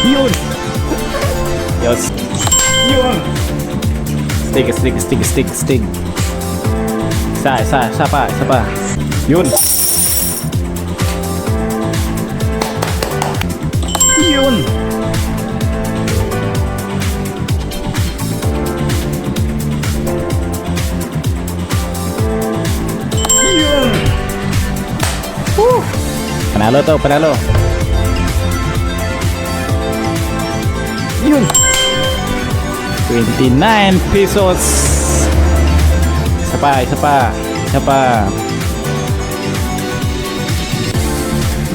Yun! Yes! Yun! Stig. Isa pa. Yun! Yun! Yun! Panalo. Yun! 29 pesos. Isa pa.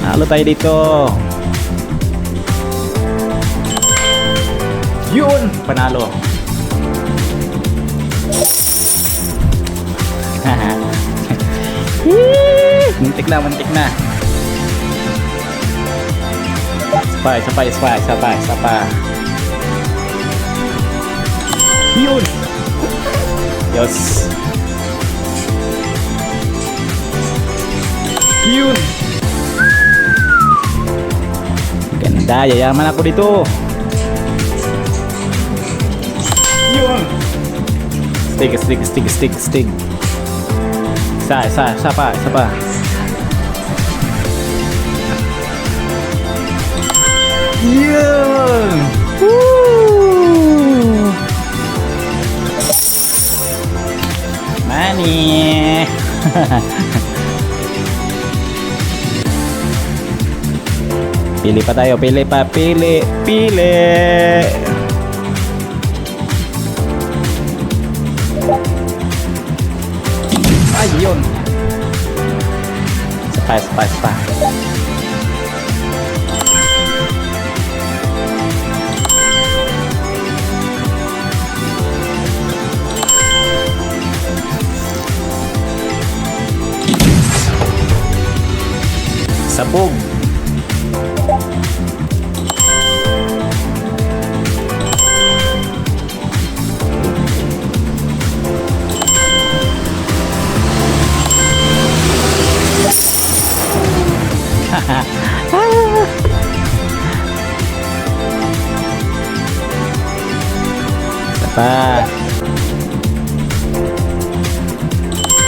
Panalo tayo dito. Yun! Panalo. Muntik na. Isa pa. Yun! Yes! Yun! Ganda, yayaman ako dito. Yun! Stig. Isa pa. Yun! Woo! Money! Pili pa tayo, pili. Ayun! Isa pa. Sabog. Sapa.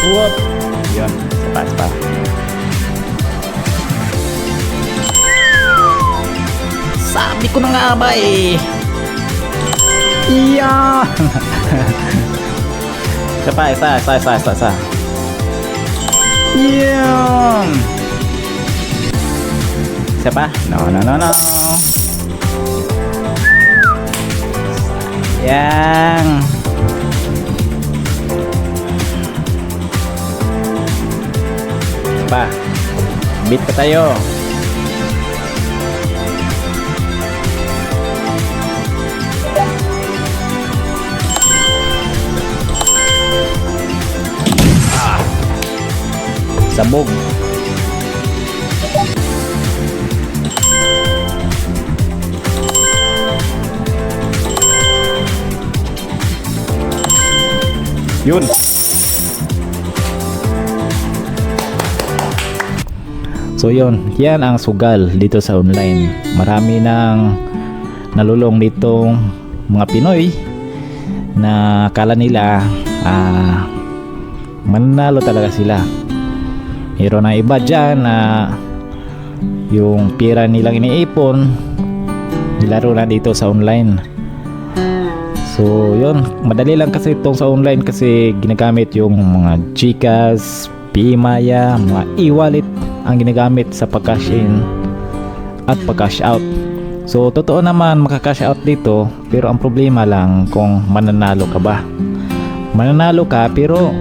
Whoop. Yun. Sapa. Sabi ko na nga ba eh. Iya. Isa. Yun. Isa pa? No. Yang. Isa pa. Beat pa tayo. Sabog. Yun. So yun, yan ang sugal dito sa online. Marami nang nalulong dito mga Pinoy na akala nila mananalo talaga sila. Meron na iba dyan na yung pira nilang iniipon nilaro na dito sa online. So yun, madali lang kasi itong sa online kasi ginagamit yung mga Gcash, Paymaya, mga e-wallet ang ginagamit sa pag-cash in at pag-cash out. So totoo naman maka-cash out dito, pero ang problema lang kung mananalo ka ba. Mananalo ka pero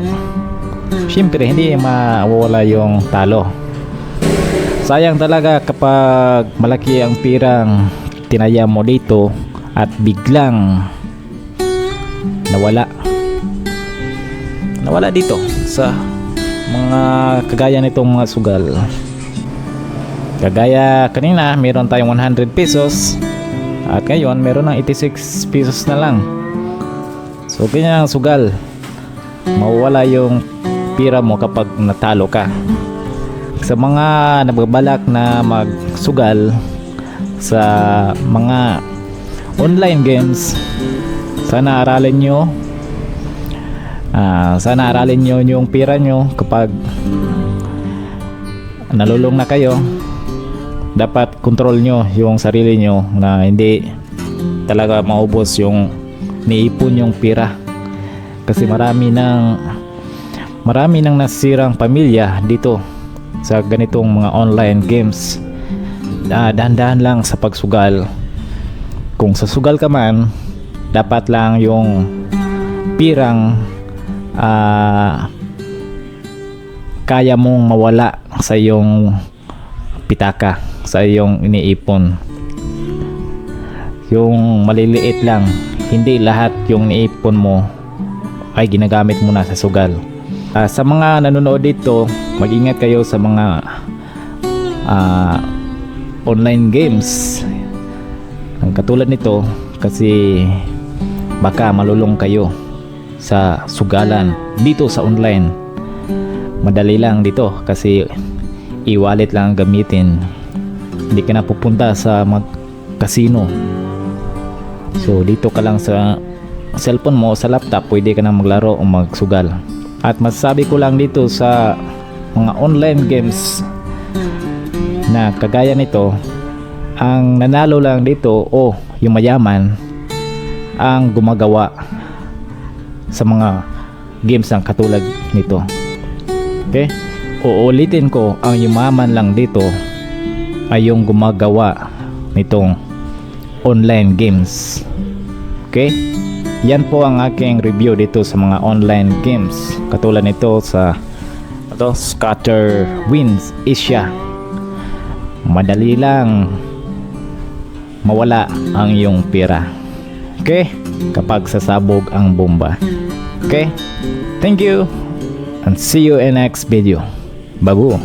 syempre hindi mawawala yung talo. Sayang talaga kapag malaki ang pirang tinaya mo dito at biglang nawala dito sa mga kagaya nitong mga sugal. Kagaya kanina meron tayong 100 pesos at ngayon meron ng 86 pesos na lang. So ganyan ang sugal, mawawala yung pira mo kapag natalo ka. Sa mga nagbabalak na magsugal, sa mga online games, sana aralin nyo. Sana aralin nyo yung pira nyo. Kapag nalulung na kayo, dapat control nyo yung sarili nyo na hindi talaga maubos yung niipon yung pira, kasi marami nang nasirang pamilya dito sa ganitong mga online games. Dahan-dahan lang sa pagsugal. Kung sa sugal ka man, dapat lang yung pirang kaya mong mawala sa iyong pitaka, sa iyong iniipon. Yung maliliit lang, hindi lahat yung iniipon mo ay ginagamit mo na sa sugal. Sa mga nanonood dito, mag-ingat kayo sa mga online games ang katulad nito, kasi baka malulong kayo sa sugalan dito sa online. Madali lang dito kasi e-wallet lang ang gamitin, hindi ka na pupunta sa casino. So dito ka lang sa cellphone mo, sa laptop, pwede ka na maglaro o magsugal. At masasabi ko lang dito sa mga online games na kagaya nito, ang nanalo lang dito o yung mayaman ang gumagawa sa mga games ng katulad nito. Okay? Uulitin ko, ang yumaman lang dito ay yung gumagawa nitong online games. Okay? Yan po ang aking review dito sa mga online games katulad nito sa Scatter Wins Asia. Madali lang mawala ang iyong pera, okay, kapag sasabog ang bomba. Okay? Thank you and see you in next video. Babu.